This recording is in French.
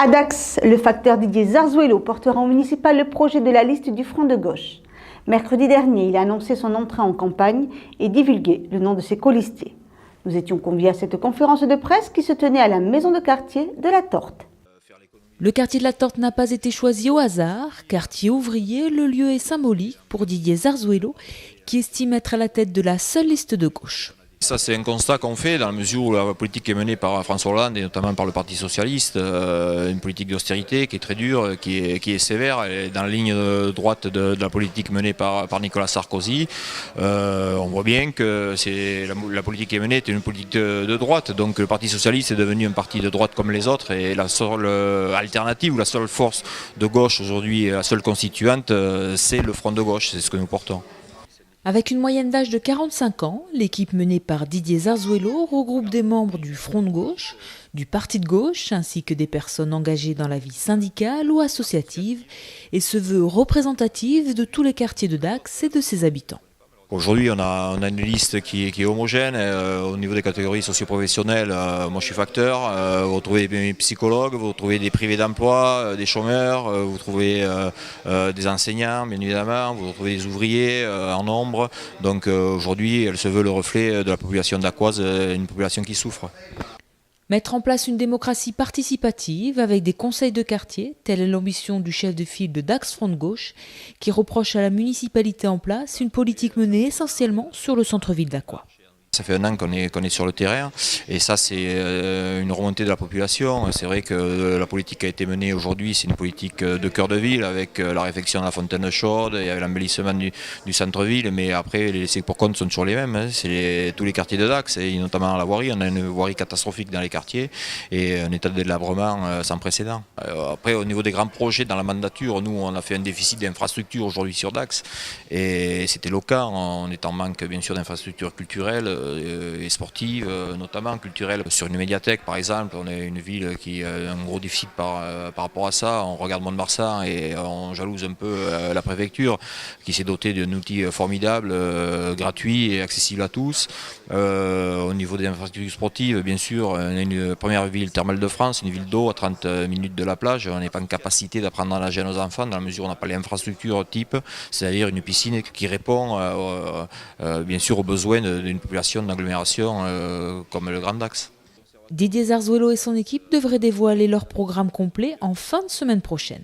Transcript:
À Dax, le facteur Didier Zarzuelo portera au municipal le projet de la liste du Front de gauche. Mercredi dernier, il a annoncé son entrée en campagne et divulgué le nom de ses colistiers. Nous étions conviés à cette conférence de presse qui se tenait à la maison de quartier de la Torte. Le quartier de la Torte n'a pas été choisi au hasard. Quartier ouvrier, le lieu est symbolique pour Didier Zarzuelo, qui estime être à la tête de la seule liste de gauche. Ça, c'est un constat qu'on fait dans la mesure où la politique est menée par François Hollande et notamment par le Parti Socialiste, une politique d'austérité qui est très dure, qui est sévère, et dans la ligne droite de la politique menée par Nicolas Sarkozy. On voit bien que la politique qui est menée est une politique de droite, donc le Parti Socialiste est devenu un parti de droite comme les autres et la seule alternative ou la seule force de gauche aujourd'hui, la seule constituante, c'est le Front de gauche, c'est ce que nous portons. Avec une moyenne d'âge de 45 ans, l'équipe menée par Didier Zarzuelo regroupe des membres du Front de gauche, du Parti de gauche, ainsi que des personnes engagées dans la vie syndicale ou associative, et se veut représentative de tous les quartiers de Dax et de ses habitants. Aujourd'hui, on a une liste qui est homogène au niveau des catégories socio-professionnelles. Moi, je suis facteur. Vous retrouvez des psychologues, vous retrouvez des privés d'emploi, des chômeurs, vous trouvez des enseignants, bien évidemment, vous retrouvez des ouvriers en nombre. Donc aujourd'hui, elle se veut le reflet de la population dacquoise, une population qui souffre. Mettre en place une démocratie participative avec des conseils de quartier, telle est l'ambition du chef de file de Dax Front de gauche, qui reproche à la municipalité en place une politique menée essentiellement sur le centre-ville dacquois. Ça fait un an qu'on est sur le terrain et ça c'est une remontée de la population. C'est vrai que la politique qui a été menée aujourd'hui, c'est une politique de cœur de ville avec la réfection de la fontaine chaude et avec l'embellissement du centre-ville, mais après les laissés pour compte sont toujours les mêmes. C'est tous les quartiers de Dax et notamment la voirie. On a une voirie catastrophique dans les quartiers et un état de délabrement sans précédent. Après au niveau des grands projets dans la mandature, nous on a fait un déficit d'infrastructures aujourd'hui sur Dax et c'était le cas. On est en manque bien sûr d'infrastructures culturelles et sportives, notamment culturelles. Sur une médiathèque par exemple, on est une ville qui a un gros déficit par rapport à ça. On regarde Mont-de-Marsan et on jalouse un peu la préfecture qui s'est dotée d'un outil formidable, gratuit et accessible à tous. Au niveau des infrastructures sportives, bien sûr, on est une première ville thermale de France, une ville d'eau à 30 minutes de la plage. On n'est pas en capacité d'apprendre à nager à nos enfants dans la mesure où on n'a pas les infrastructures type, c'est-à-dire une piscine qui répond bien sûr aux besoins d'une population d'agglomération comme le Grand Dax. Didier Zarzuelo et son équipe devraient dévoiler leur programme complet en fin de semaine prochaine.